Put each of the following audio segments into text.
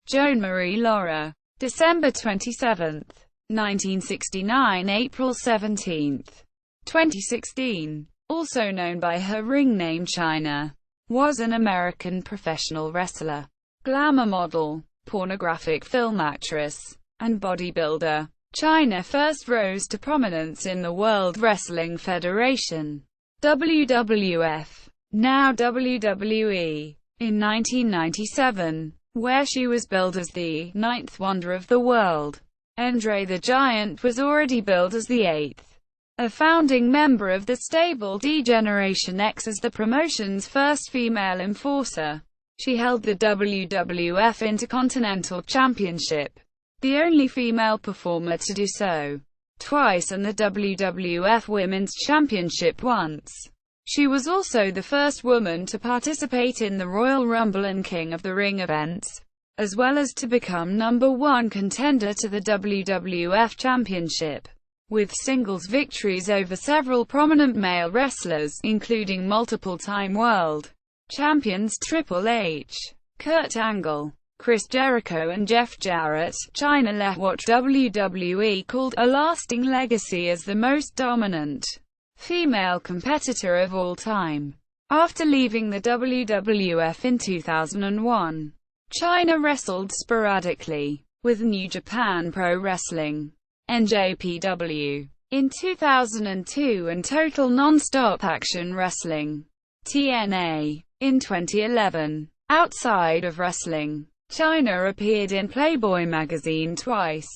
Joan Marie Laurer. December 27, 1969 – April 17, 2016. Also known by her ring name Chyna, was an American professional wrestler, glamour model, pornographic film actress, and bodybuilder. Chyna first rose to prominence in the World Wrestling Federation, WWF, now WWE, in 1997, where she was billed as the ninth wonder of the world. André the Giant was already billed as the eighth, a founding member of the stable D-Generation X as the promotion's first female enforcer. She held the WWF Intercontinental Championship, the only female performer to do so, twice, and the WWF Women's Championship once. She was also the first woman to participate in the Royal Rumble and King of the Ring events, as well as to become #1 contender to the WWF Championship, with singles victories over several prominent male wrestlers, including multiple-time world champions Triple H, Kurt Angle, Chris Jericho and Jeff Jarrett. Chyna left what WWE called a lasting legacy as the most dominant female competitor of all time. After leaving the WWF in 2001, Chyna wrestled sporadically with New Japan Pro Wrestling, NJPW, in 2002 and Total Nonstop Action Wrestling, TNA, in 2011. Outside of wrestling, Chyna appeared in Playboy magazine twice,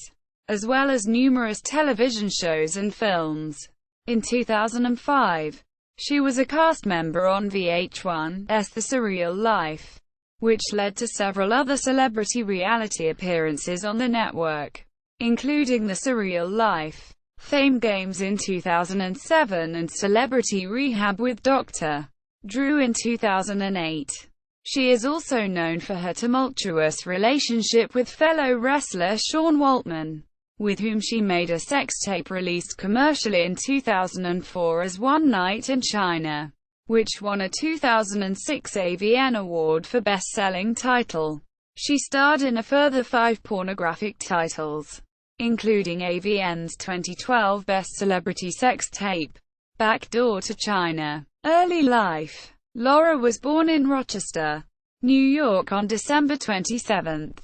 as well as numerous television shows and films. In 2005, she was a cast member on VH1's The Surreal Life, which led to several other celebrity reality appearances on the network, including The Surreal Life, Fame Games in 2007 and Celebrity Rehab with Dr. Drew in 2008. She is also known for her tumultuous relationship with fellow wrestler Sean Waltman, with whom she made a sex tape released commercially in 2004 as One Night in Chyna, which won a 2006 AVN Award for Best-Selling Title. She starred in a further 5 pornographic titles, including AVN's 2012 Best Celebrity Sex Tape, Backdoor to Chyna. Early life. Laurer was born in Rochester, New York on December 27,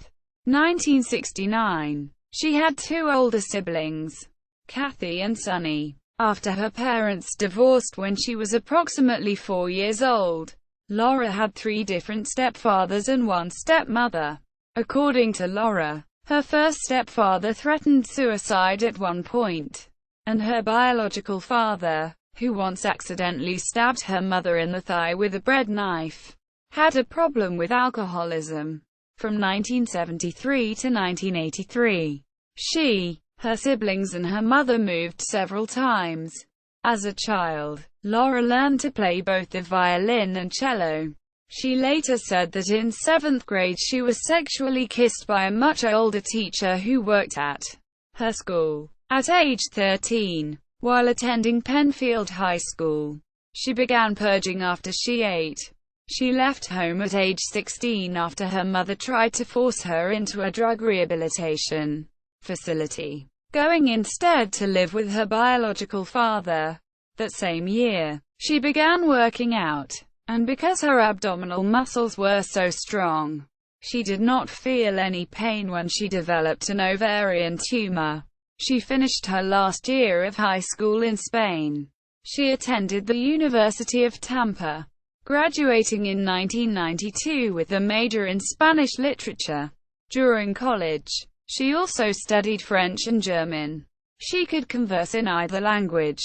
1969. She had 2 older siblings, Kathy and Sonny. After her parents divorced when she was approximately 4 years old, Laurer had 3 different stepfathers and 1 stepmother. According to Laurer, her first stepfather threatened suicide at one point, and her biological father, who once accidentally stabbed her mother in the thigh with a bread knife, had a problem with alcoholism. From 1973 to 1983, she, her siblings and her mother moved several times. As a child, Laurer learned to play both the violin and cello. She later said that in 7th grade she was sexually kissed by a much older teacher who worked at her school. At age 13, while attending Penfield High School, she began purging after she ate. She left home at age 16 after her mother tried to force her into a drug rehabilitation facility, going instead to live with her biological father. That same year, she began working out, and because her abdominal muscles were so strong, she did not feel any pain when she developed an ovarian tumor. She finished her last year of high school in Spain. She attended the University of Tampa, graduating in 1992 with a major in Spanish literature. During college, she also studied French and German. She could converse in either language,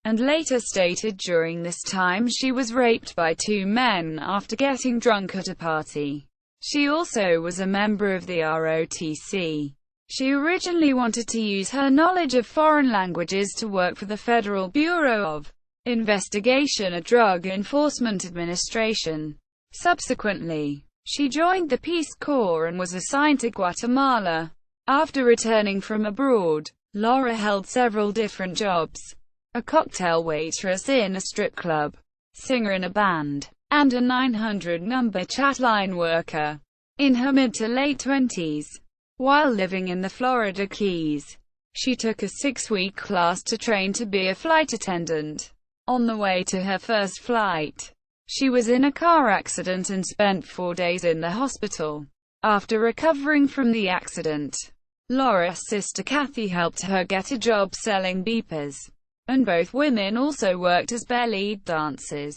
and later stated during this time she was raped by 2 men after getting drunk at a party. She also was a member of the ROTC. She originally wanted to use her knowledge of foreign languages to work for the Federal Bureau of Investigation, a drug enforcement administration. Subsequently, she joined the Peace Corps and was assigned to Guatemala. After returning from abroad, Laurer held several different jobs: a cocktail waitress in a strip club, singer in a band, and a 900 number chat line worker. In her mid to late 20s, while living in the Florida Keys, she took a 6-week class to train to be a flight attendant. On the way to her first flight, she was in a car accident and spent 4 days in the hospital. After recovering from the accident, Laura's sister Kathy helped her get a job selling beepers, and both women also worked as belly dancers.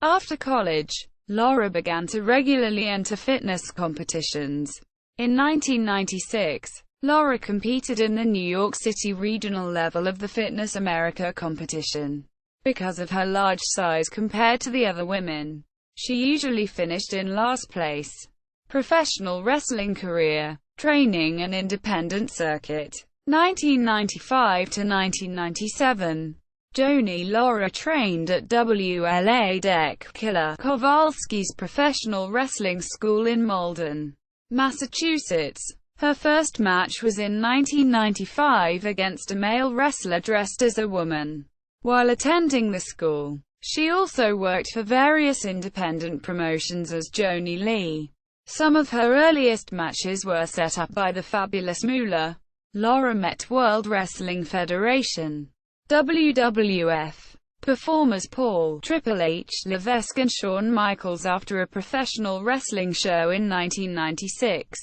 After college, Laura began to regularly enter fitness competitions. In 1996, Laura competed in the New York City regional level of the Fitness America competition. Because of her large size compared to the other women, she usually finished in last place. Professional wrestling career, training and independent circuit. 1995 to 1997. Joanie Laurer trained at WLA Killer Kowalski's professional wrestling school in Malden, Massachusetts. Her first match was in 1995 against a male wrestler dressed as a woman. While attending the school, she also worked for various independent promotions as Joanie Lee. Some of her earliest matches were set up by the Fabulous Moolah. Laurer met World Wrestling Federation (WWF) performers Paul Triple H Levesque and Shawn Michaels after a professional wrestling show in 1996.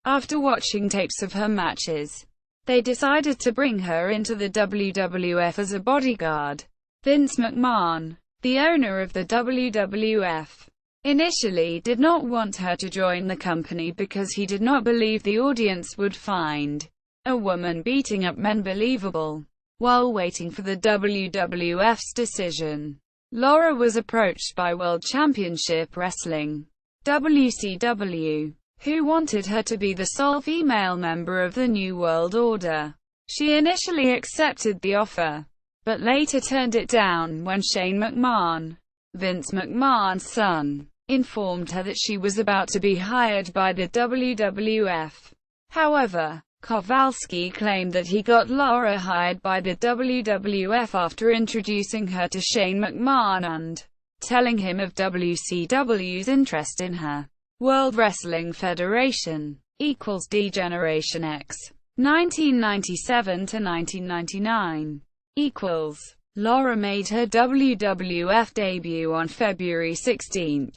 After watching tapes of her matches, they decided to bring her into the WWF as a bodyguard. Vince McMahon, the owner of the WWF, initially did not want her to join the company because he did not believe the audience would find a woman beating up men believable. While waiting for the WWF's decision, Laurer was approached by World Championship Wrestling (WCW), who wanted her to be the sole female member of the New World Order. She initially accepted the offer, but later turned it down when Shane McMahon, Vince McMahon's son, informed her that she was about to be hired by the WWF. However, Kowalski claimed that he got Laurer hired by the WWF after introducing her to Shane McMahon and telling him of WCW's interest in her. World Wrestling Federation equals D-Generation X. 1997 to 1999 equals. Laurer made her WWF debut on February 16,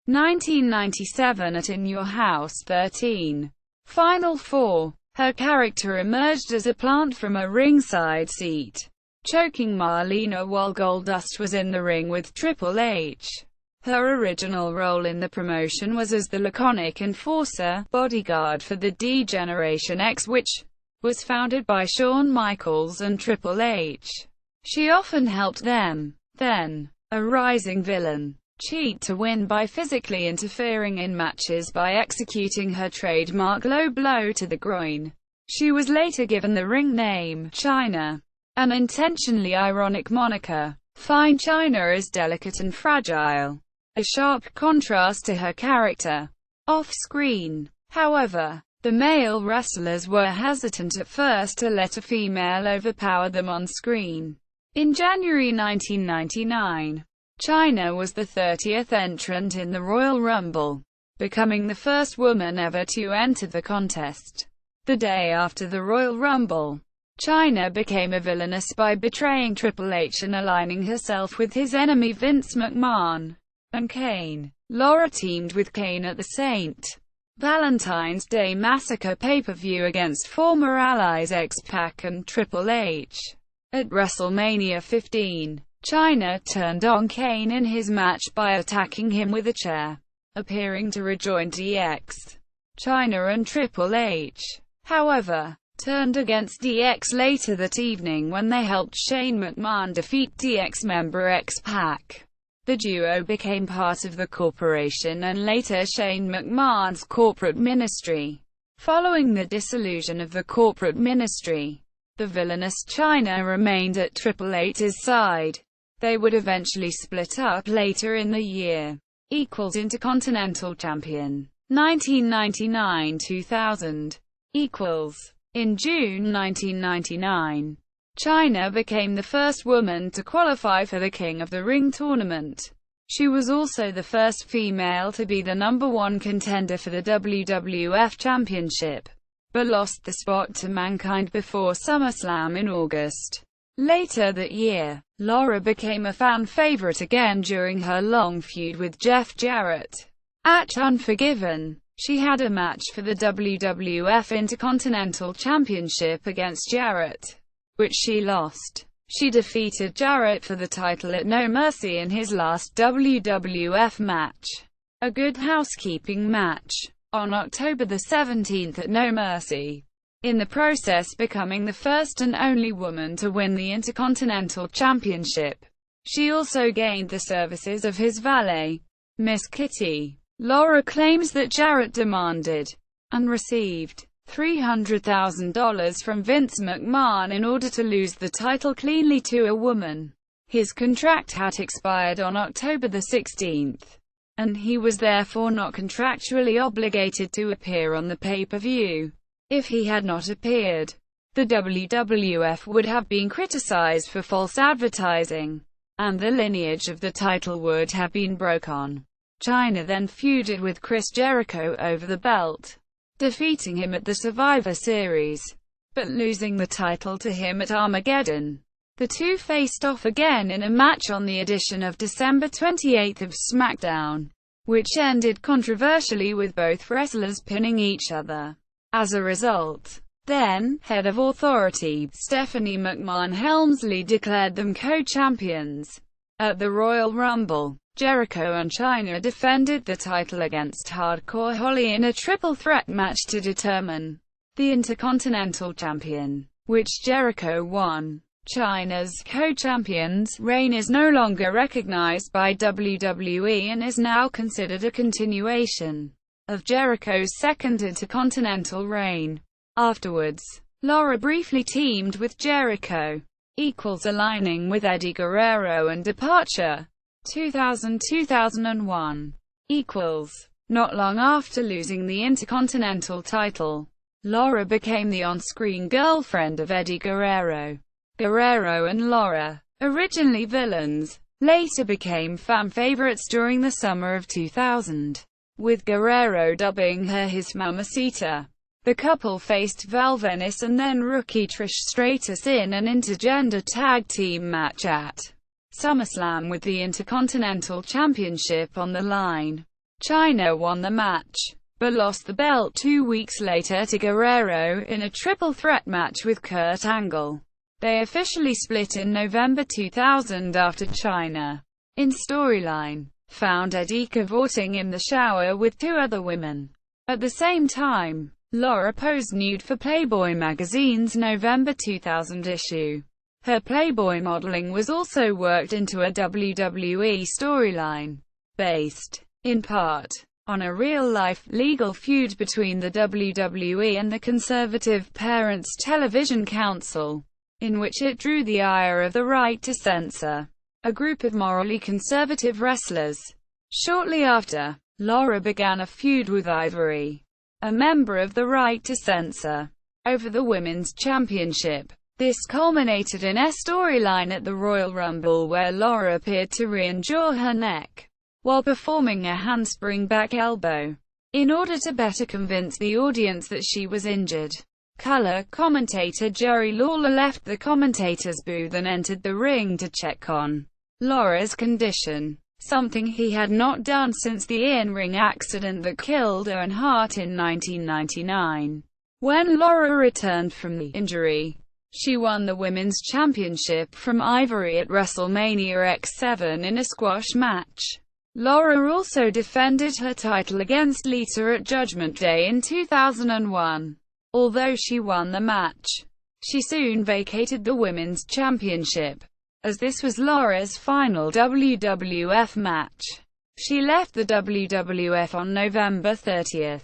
1997 at In Your House 13. Final 4. Her character emerged as a plant from a ringside seat, choking Marlena while Goldust was in the ring with Triple H. Her original role in the promotion was as the laconic enforcer, bodyguard for the D-Generation X, which was founded by Shawn Michaels and Triple H. She often helped them, then a rising villain, cheat to win by physically interfering in matches by executing her trademark low blow to the groin. She was later given the ring name Chyna, an intentionally ironic moniker. Fine Chyna is delicate and fragile, a sharp contrast to her character off-screen. However, the male wrestlers were hesitant at first to let a female overpower them on screen. In January 1999, Chyna was the 30th entrant in the Royal Rumble, becoming the first woman ever to enter the contest. The day after the Royal Rumble, Chyna became a villainess by betraying Triple H and aligning herself with his enemy Vince McMahon and Kane. Laurer teamed with Kane at the St. Valentine's Day Massacre pay-per-view against former allies X-Pac and Triple H. At WrestleMania 15, Chyna turned on Kane in his match by attacking him with a chair, appearing to rejoin DX. Chyna and Triple H, however, turned against DX later that evening when they helped Shane McMahon defeat DX member X-Pac. The duo became part of the corporation and later Shane McMahon's corporate ministry. Following the dissolution of the corporate ministry, the villainous Chyna remained at Triple H's side. They would eventually split up later in the year. Equals Intercontinental Champion 1999-2000 equals. In June 1999, Chyna became the first woman to qualify for the King of the Ring tournament. She was also the first female to be the #1 contender for the WWF Championship, but lost the spot to Mankind before SummerSlam in August. Later that year, Laurer became a fan favorite again during her long feud with Jeff Jarrett. At Unforgiven, she had a match for the WWF Intercontinental Championship against Jarrett, which she lost. She defeated Jarrett for the title at No Mercy in his last WWF match, a Good Housekeeping match, on October 17 at No Mercy, in the process becoming the first and only woman to win the Intercontinental Championship. She also gained the services of his valet, Miss Kitty. Laurer claims that Jarrett demanded, and received, $300,000 from Vince McMahon in order to lose the title cleanly to a woman. His contract had expired on October 16, and he was therefore not contractually obligated to appear on the pay-per-view. If he had not appeared, the WWF would have been criticized for false advertising, and the lineage of the title would have been broken. Chyna then feuded with Chris Jericho over the belt, defeating him at the Survivor Series, but losing the title to him at Armageddon. The two faced off again in a match on the edition of December 28 of SmackDown, which ended controversially with both wrestlers pinning each other. As a result, then head of Authority, Stephanie McMahon Helmsley declared them co-champions. At the Royal Rumble, Jericho and Chyna defended the title against Hardcore Holly in a triple threat match to determine the Intercontinental Champion, which Jericho won. Chyna's co-champions reign is no longer recognized by WWE and is now considered a continuation of Jericho's second Intercontinental reign. Afterwards, Laurer briefly teamed with Jericho, aligning with Eddie Guerrero and Departure. 2000–2001. Not long after losing the Intercontinental title, Laurer became the on-screen girlfriend of Eddie Guerrero. Guerrero and Laurer, originally villains, later became fan favorites during the summer of 2000, with Guerrero dubbing her his Mamacita. The couple faced Val Venis and then rookie Trish Stratus in an intergender tag team match at SummerSlam with the Intercontinental Championship on the line. Chyna won the match, but lost the belt 2 weeks later to Guerrero in a triple threat match with Kurt Angle. They officially split in November 2000 after Chyna, in storyline, found Eddie cavorting in the shower with 2 other women. At the same time, Laurer posed nude for Playboy magazine's November 2000 issue. Her Playboy modeling was also worked into a WWE storyline, based, in part, on a real-life, legal feud between the WWE and the Conservative Parents Television Council, in which it drew the ire of the Right to Censor, a group of morally conservative wrestlers. Shortly after, Laurer began a feud with Ivory, a member of the Right to Censor, over the Women's Championship. This culminated in a storyline at the Royal Rumble where Laurer appeared to re-injure her neck while performing a handspring back elbow, in order to better convince the audience that she was injured. Color commentator Jerry Lawler left the commentator's booth and entered the ring to check on Laura's condition, something he had not done since the in-ring accident that killed Owen Hart in 1999. When Laurer returned from the injury, she won the Women's Championship from Ivory at WrestleMania X7 in a squash match. Laurer also defended her title against Lita at Judgment Day in 2001. Although she won the match, she soon vacated the Women's Championship, as this was Laura's final WWF match. She left the WWF on November 30,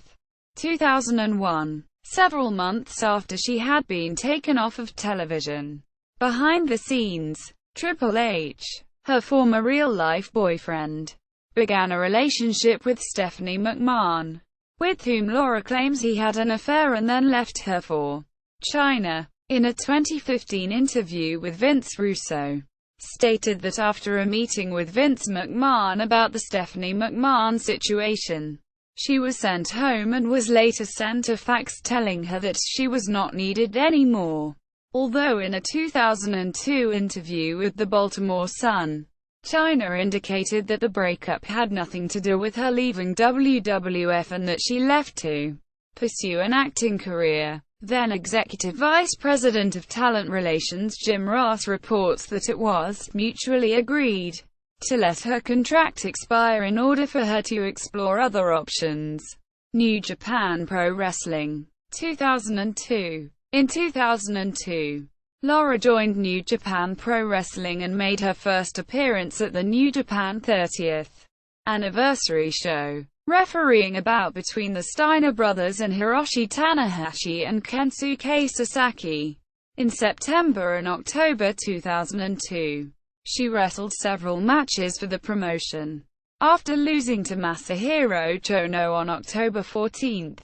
2001. Several months after she had been taken off of television. Behind the scenes, Triple H, her former real-life boyfriend, began a relationship with Stephanie McMahon, with whom Laurer claims he had an affair and then left her for Chyna. In a 2015 interview with Vince Russo, stated that after a meeting with Vince McMahon about the Stephanie McMahon situation, she was sent home and was later sent a fax telling her that she was not needed anymore. Although in a 2002 interview with the Baltimore Sun, Chyna indicated that the breakup had nothing to do with her leaving WWF and that she left to pursue an acting career. Then Executive Vice President of Talent Relations Jim Ross reports that it was mutually agreed to let her contract expire in order for her to explore other options. New Japan Pro Wrestling. 2002. In 2002, Laurer joined New Japan Pro Wrestling and made her first appearance at the New Japan 30th anniversary show, refereeing a bout between the Steiner brothers and Hiroshi Tanahashi and Kensuke Sasaki. In September and October 2002, she wrestled several matches for the promotion. After losing to Masahiro Chono on October 14,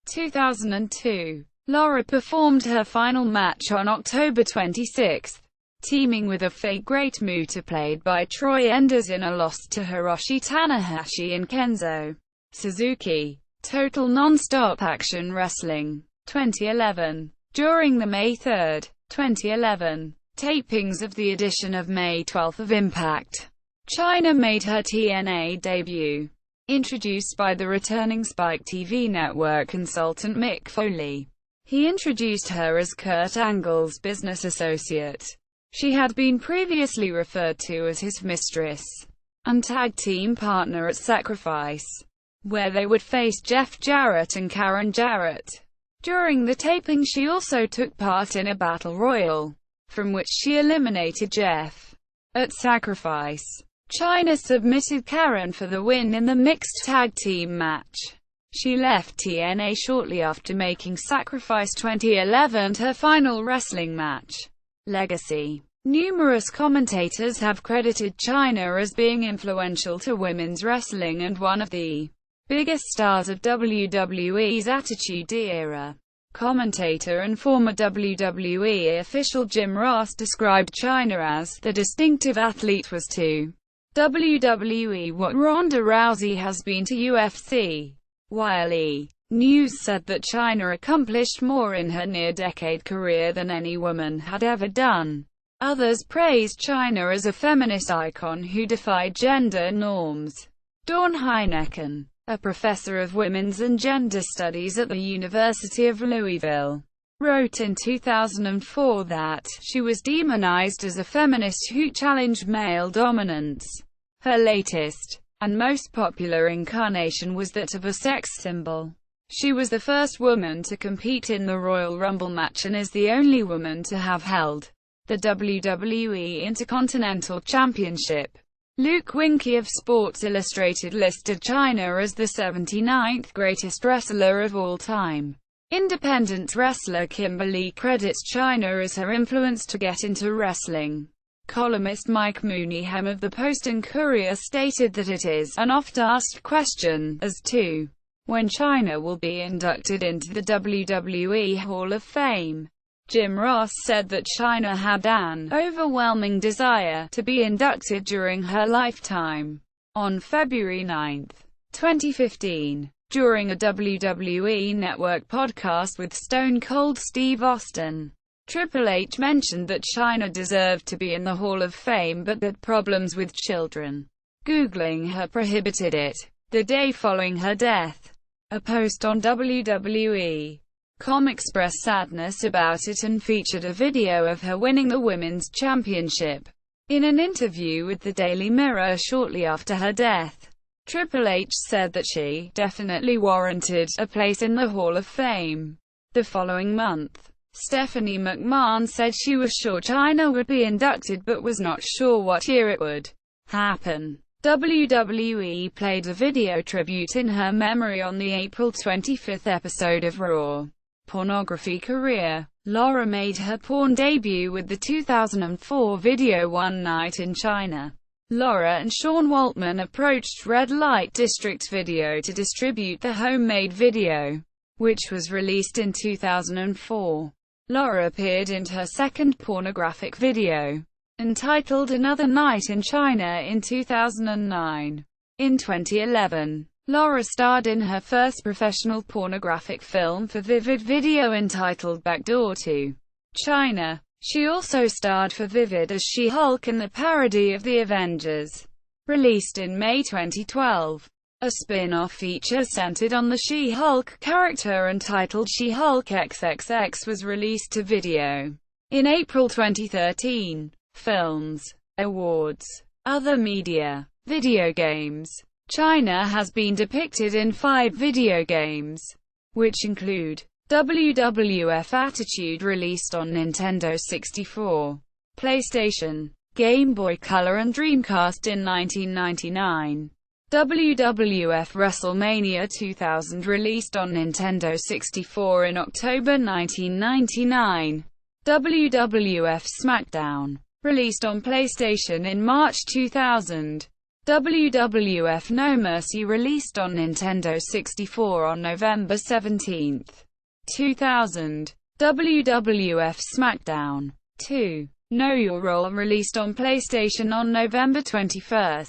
2002, Laurer performed her final match on October 26, teaming with a fake Great Muta played by Troy Enders in a loss to Hiroshi Tanahashi and Kenzo Suzuki. Total Nonstop Action Wrestling. 2011. During the May 3, 2011, tapings of the edition of May 12 of Impact, Chyna made her TNA debut. Introduced by the returning Spike TV network consultant Mick Foley, he introduced her as Kurt Angle's business associate. She had been previously referred to as his mistress and tag team partner at Sacrifice, where they would face Jeff Jarrett and Karen Jarrett. During the taping she also took part in a battle royal, from which she eliminated Jeff. At Sacrifice, Chyna submitted Karen for the win in the mixed tag team match. She left TNA shortly after making Sacrifice 2011 her final wrestling match. Legacy. Numerous commentators have credited Chyna as being influential to women's wrestling and one of the biggest stars of WWE's Attitude Era. Commentator and former WWE official Jim Ross described Chyna as the distinctive athlete was to WWE what Ronda Rousey has been to UFC. While E! News said that Chyna accomplished more in her near-decade career than any woman had ever done. Others praised Chyna as a feminist icon who defied gender norms. Dawn Heineken, a professor of women's and gender studies at the University of Louisville, wrote in 2004 that she was demonized as a feminist who challenged male dominance. Her latest and most popular incarnation was that of a sex symbol. She was the first woman to compete in the Royal Rumble match and is the only woman to have held the WWE Intercontinental Championship. Luke Winkie of Sports Illustrated listed Chyna as the 79th greatest wrestler of all time. Independent wrestler Kimberly credits Chyna as her influence to get into wrestling. Columnist Mike Mooneyham of the Post and Courier stated that it is an oft-asked question as to when Chyna will be inducted into the WWE Hall of Fame. Jim Ross said that Chyna had an overwhelming desire to be inducted during her lifetime. On February 9, 2015, during a WWE Network podcast with Stone Cold Steve Austin, Triple H mentioned that Chyna deserved to be in the Hall of Fame but had problems with children. Googling her prohibited it. The day following her death, a post on WWE.com expressed sadness about it and featured a video of her winning the Women's Championship. In an interview with the Daily Mirror shortly after her death, Triple H said that she definitely warranted a place in the Hall of Fame. The following month, Stephanie McMahon said she was sure Chyna would be inducted but was not sure what year it would happen. WWE played a video tribute in her memory on the April 25 episode of Raw. Pornography career. Laurer made her porn debut with the 2004 video One Night in China. Laurer and Sean Waltman approached Red Light District Video to distribute the homemade video, which was released in 2004. Laurer appeared in her second pornographic video, entitled Another Night in China in 2009. In 2011, Laurer starred in her first professional pornographic film for Vivid Video entitled Backdoor to China. She also starred for Vivid as She-Hulk in the parody of The Avengers, released in May 2012. A spin-off feature centered on the She-Hulk character entitled She-Hulk XXX was released to video in April 2013. Films, awards, other media, video games. Chyna has been depicted in 5 video games, which include WWF Attitude, released on Nintendo 64, PlayStation, Game Boy Color and Dreamcast in 1999, WWF WrestleMania 2000, released on Nintendo 64 in October 1999, WWF SmackDown, released on PlayStation in March 2000, WWF No Mercy, released on Nintendo 64 on November 17, 2000, WWF SmackDown 2. Know Your Role, released on PlayStation on November 21,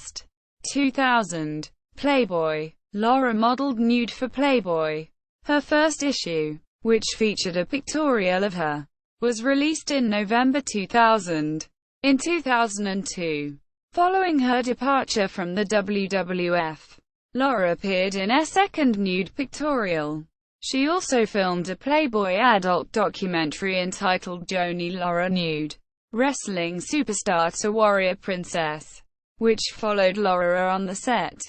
2000. Playboy. Laurer modeled nude for Playboy. Her first issue, which featured a pictorial of her, was released in November 2000. In 2002, following her departure from the WWF, Laurer appeared in a second nude pictorial. She also filmed a Playboy adult documentary entitled Joan Marie Laurer Nude, Wrestling Superstar to Warrior Princess, which followed Laurer on the set.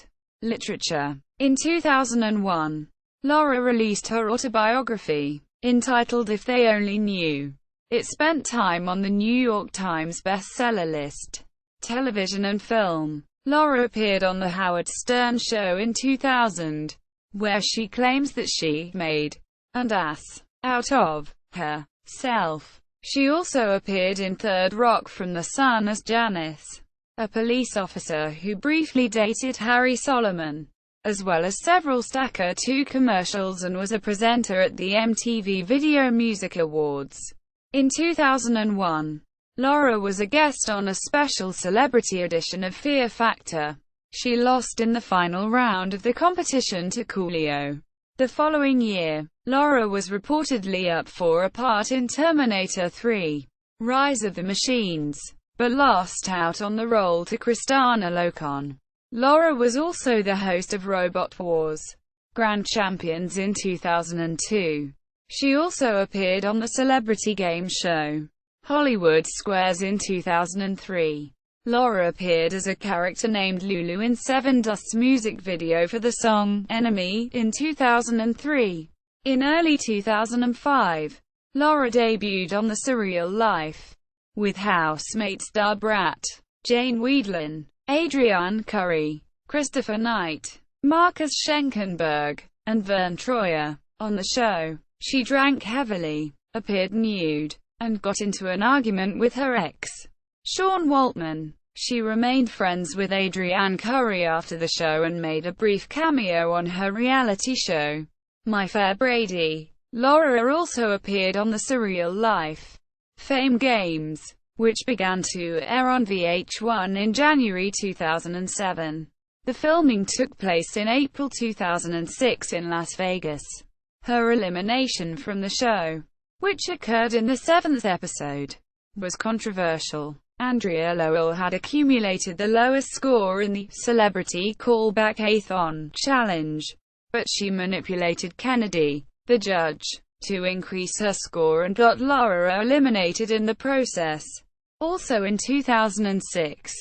Literature. In 2001, Laurer released her autobiography, entitled If They Only Knew. It spent time on the New York Times bestseller list. Television and film. Laurer appeared on The Howard Stern Show in 2000, where she claims that she made an ass out of herself. She also appeared in Third Rock from the Sun as Janice, a police officer who briefly dated Harry Solomon, as well as several Stacker 2 commercials, and was a presenter at the MTV Video Music Awards. In 2001, Laurer was a guest on a special celebrity edition of Fear Factor. She lost in the final round of the competition to Coolio. The following year, Laurer was reportedly up for a part in Terminator 3: Rise of the Machines, but lost out on the role to Kristanna Loken. Laurer was also the host of Robot Wars Grand Champions in 2002. She also appeared on the celebrity game show Hollywood Squares in 2003. Laurer appeared as a character named Lulu in Seven Dust's music video for the song Enemy in 2003. In early 2005, Laurer debuted on The Surreal Life with housemate star Brat, Jane Wiedlin, Adrienne Curry, Christopher Knight, Marcus Schenkenberg, and Vern Troyer. On the show, she drank heavily, appeared nude, and got into an argument with her ex, Sean Waltman. She remained friends with Adrienne Curry after the show and made a brief cameo on her reality show, My Fair Brady. Laurer also appeared on The Surreal Life Fame Games, which began to air on VH1 in January 2007. The filming took place in April 2006 in Las Vegas. Her elimination from the show, which occurred in the 7th episode, was controversial. Andrea Lowell had accumulated the lowest score in the Celebrity Callback A-Thon Challenge, but she manipulated Kennedy, the judge, to increase her score and got Laurer eliminated in the process. Also in 2006,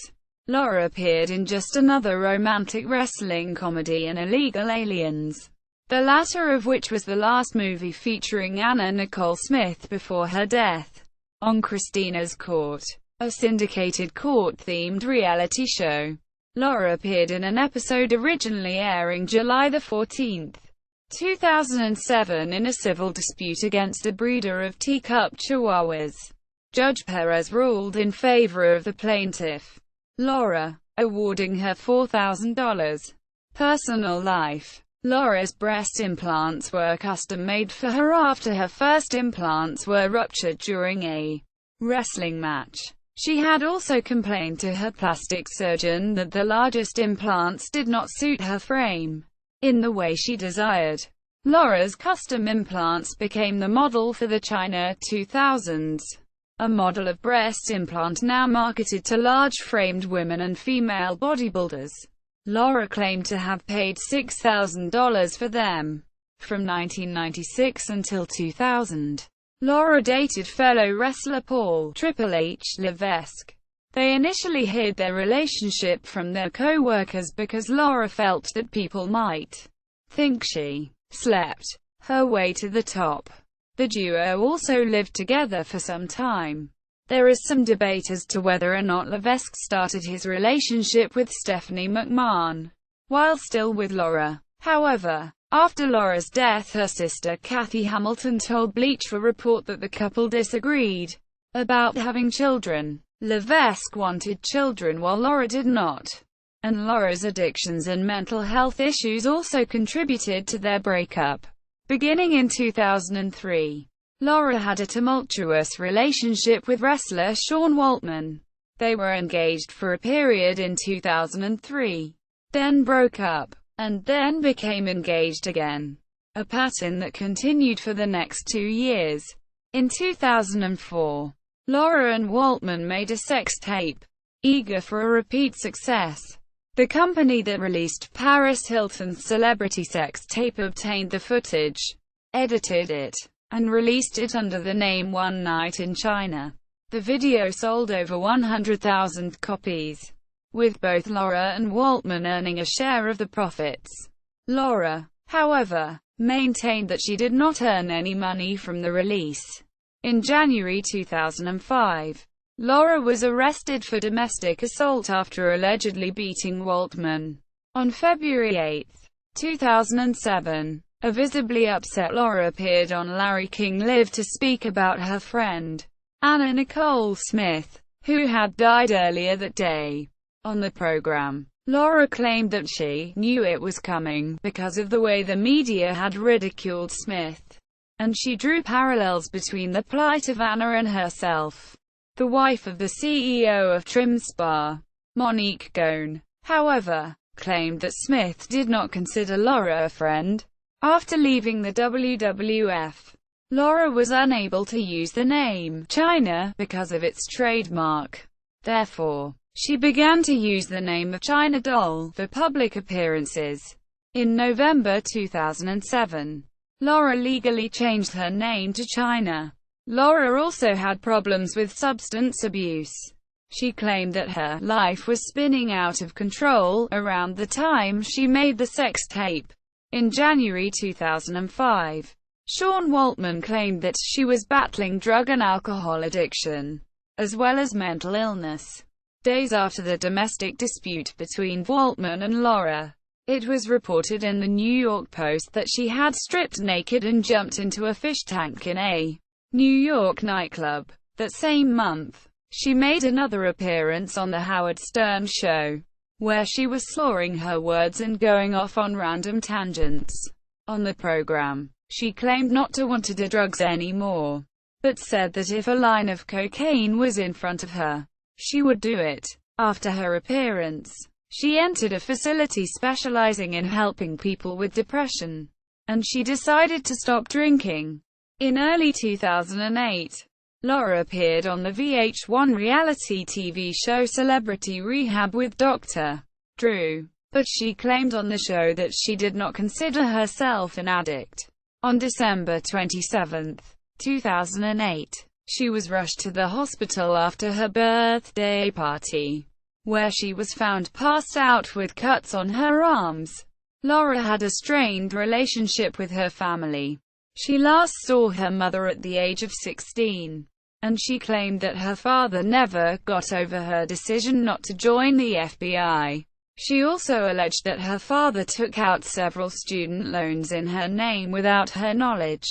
Laurer appeared in Just Another Romantic Wrestling Comedy and Illegal Aliens, the latter of which was the last movie featuring Anna Nicole Smith before her death. On Christina's Court, a syndicated court-themed reality show, Laurer appeared in an episode originally airing July 14, 2007 in a civil dispute against a breeder of teacup chihuahuas. Judge Perez ruled in favor of the plaintiff, Laurer, awarding her $4,000. Personal life. Laura's breast implants were custom-made for her after her first implants were ruptured during a wrestling match. She had also complained to her plastic surgeon that the largest implants did not suit her frame in the way she desired. Laurer's custom implants became the model for the Chyna 2000s, a model of breast implant now marketed to large-framed women and female bodybuilders. Laurer claimed to have paid $6,000 for them. From 1996 until 2000, Laurer dated fellow wrestler Paul Triple H Levesque. They initially hid their relationship from their co-workers because Laurer felt that people might think she slept her way to the top. The duo also lived together for some time. There is some debate as to whether or not Levesque started his relationship with Stephanie McMahon while still with Laurer. However, after Laurer's death, her sister Kathy Hamilton told Bleacher Report that the couple disagreed about having children. Levesque wanted children while Laurer did not, and Laurer's addictions and mental health issues also contributed to their breakup. Beginning in 2003, Laurer had a tumultuous relationship with wrestler Sean Waltman. They were engaged for a period in 2003, then broke up, and then became engaged again, a pattern that continued for the next 2 years. In 2004, Laurer and Waltman made a sex tape, eager for a repeat success. The company that released Paris Hilton's celebrity sex tape obtained the footage, edited it, and released it under the name One Night in Chyna. The video sold over 100,000 copies, with both Laurer and Waltman earning a share of the profits. Laurer, however, maintained that she did not earn any money from the release. In January 2005, Laurer was arrested for domestic assault after allegedly beating Waltman. On February 8, 2007, a visibly upset Laurer appeared on Larry King Live to speak about her friend, Anna Nicole Smith, who had died earlier that day. On the program, Laurer claimed that she knew it was coming because of the way the media had ridiculed Smith, and she drew parallels between the plight of Anna and herself. The wife of the CEO of Trim Spa, Monique Gone, however, claimed that Smith did not consider Laurer a friend. After leaving the WWF, Laurer was unable to use the name Chyna because of its trademark. Therefore, she began to use the name of Chyna Doll for public appearances. In November 2007, Laurer legally changed her name to Chyna. Laurer also had problems with substance abuse. She claimed that her life was spinning out of control around the time she made the sex tape. In January 2005, Sean Waltman claimed that she was battling drug and alcohol addiction, as well as mental illness. Days after the domestic dispute between Waltman and Laurer, it was reported in the New York Post that she had stripped naked and jumped into a fish tank in a New York nightclub. That same month, she made another appearance on The Howard Stern Show, where she was slurring her words and going off on random tangents. On the program, she claimed not to want to do drugs anymore, but said that if a line of cocaine was in front of her, she would do it. After her appearance, she entered a facility specializing in helping people with depression, and she decided to stop drinking. In early 2008, Laurer appeared on the VH1 reality TV show Celebrity Rehab with Dr. Drew, but she claimed on the show that she did not consider herself an addict. On December 27, 2008, she was rushed to the hospital after her birthday party, where she was found passed out with cuts on her arms. Laurer had a strained relationship with her family. She last saw her mother at the age of 16, and she claimed that her father never got over her decision not to join the FBI. She also alleged that her father took out several student loans in her name without her knowledge,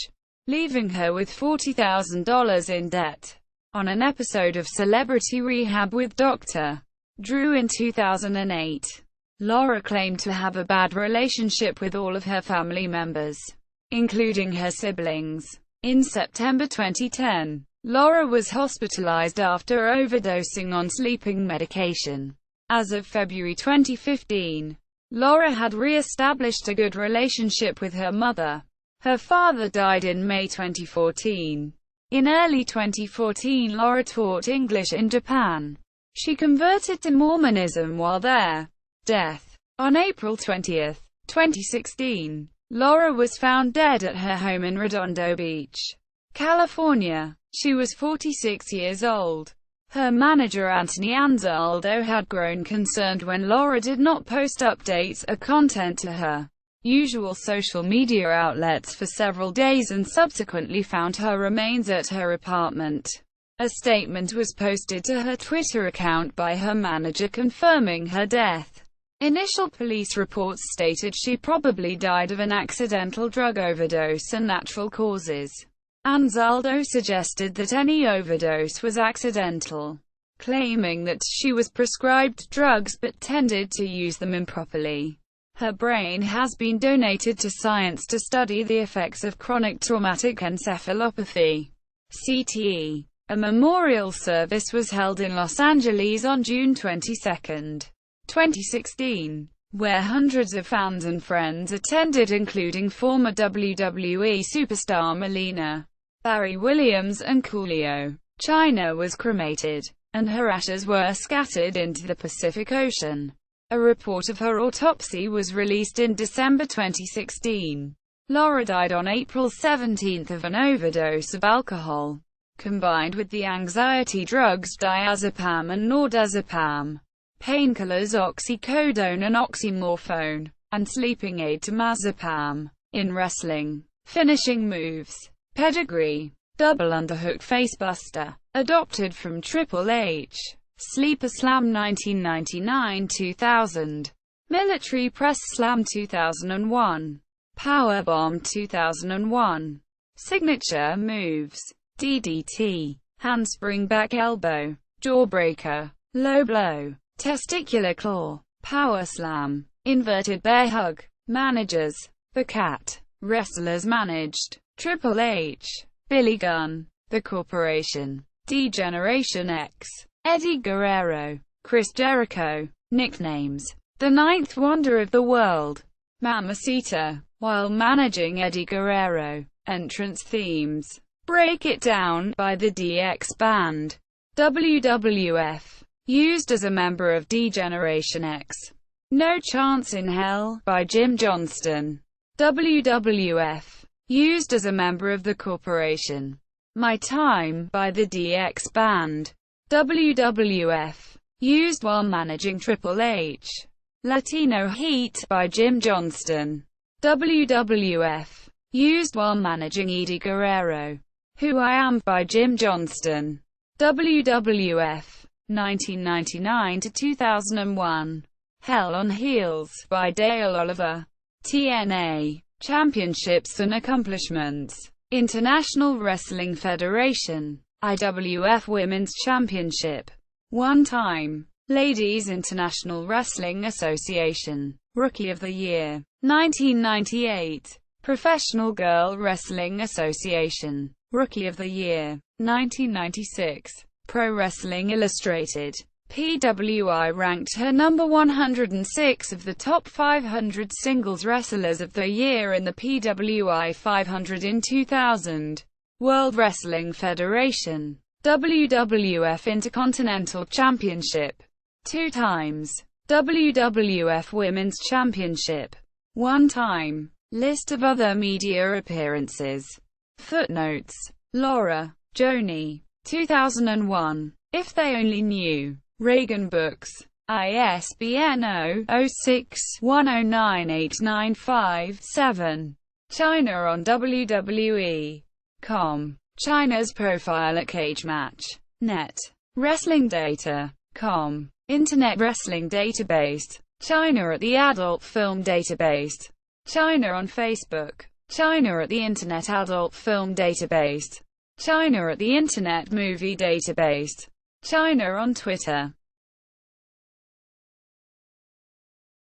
leaving her with $40,000 in debt. On an episode of Celebrity Rehab with Dr. Drew in 2008, Laurer claimed to have a bad relationship with all of her family members, including her siblings. In September 2010, Laurer was hospitalized after overdosing on sleeping medication. As of February 2015, Laurer had re-established a good relationship with her mother. Her father died in May 2014. In early 2014, Laurer taught English in Japan. She converted to Mormonism while there. Death. On April 20, 2016, Laurer was found dead at her home in Redondo Beach, California. She was 46 years old. Her manager Anthony Anzaldo had grown concerned when Laurer did not post updates or content to her usual social media outlets for several days and subsequently found her remains at her apartment. A statement was posted to her Twitter account by her manager confirming her death. Initial police reports stated she probably died of an accidental drug overdose and natural causes. Anzaldo suggested that any overdose was accidental, claiming that she was prescribed drugs but tended to use them improperly. Her brain has been donated to science to study the effects of chronic traumatic encephalopathy, CTE. A memorial service was held in Los Angeles on June 22, 2016, where hundreds of fans and friends attended, including former WWE superstar Melina, Barry Williams and Coolio. Chyna was cremated, and her ashes were scattered into the Pacific Ocean. A report of her autopsy was released in December 2016. Laurer died on April 17 of an overdose of alcohol, combined with the anxiety drugs diazepam and nordazepam, painkillers oxycodone and oxymorphone, and sleeping aid temazepam. In wrestling, finishing moves. Pedigree. Double underhook facebuster. Adopted from Triple H. Sleeper Slam 1999-2000. Military Press Slam 2001. Powerbomb 2001. Signature moves. DDT. Handspring back elbow. Jawbreaker. Low blow. Testicular claw. Power slam. Inverted bear hug. Managers. The Cat. Wrestlers managed. Triple H. Billy Gunn. The Corporation. D-Generation X. Eddie Guerrero. Chris Jericho. Nicknames. The Ninth Wonder of the World. Mamacita. While managing Eddie Guerrero. Entrance themes. Break It Down by the DX Band. WWF. Used as a member of D-Generation X. No Chance in Hell by Jim Johnston. WWF. Used as a member of the Corporation. My Time by the DX Band. WWF. Used while managing Triple H. Latino Heat by Jim Johnston. WWF. Used while managing Eddie Guerrero. Who I Am by Jim Johnston. WWF. 1999-2001. Hell on Heels by Dale Oliver. TNA. Championships and Accomplishments. International Wrestling Federation. IWF Women's Championship. One time. Ladies International Wrestling Association. Rookie of the Year. 1998. Professional Girl Wrestling Association. Rookie of the Year. 1996. Pro Wrestling Illustrated. PWI ranked her number 106 of the top 500 singles wrestlers of the year in the PWI 500 in 2000. World Wrestling Federation. WWF Intercontinental Championship. 2 times. WWF Women's Championship. 1 time. List of other media appearances. Footnotes. Laurer, Joni. 2001. If They Only Knew. Reagan Books. ISBN 0-06-109895-7. Chyna on WWE.com. Chyna's profile at CageMatch.net. WrestlingData.com. Internet Wrestling Database. Chyna at the Adult Film Database. Chyna on Facebook. Chyna at the Internet Adult Film Database. Chyna at the Internet Movie Database. Chyna on Twitter.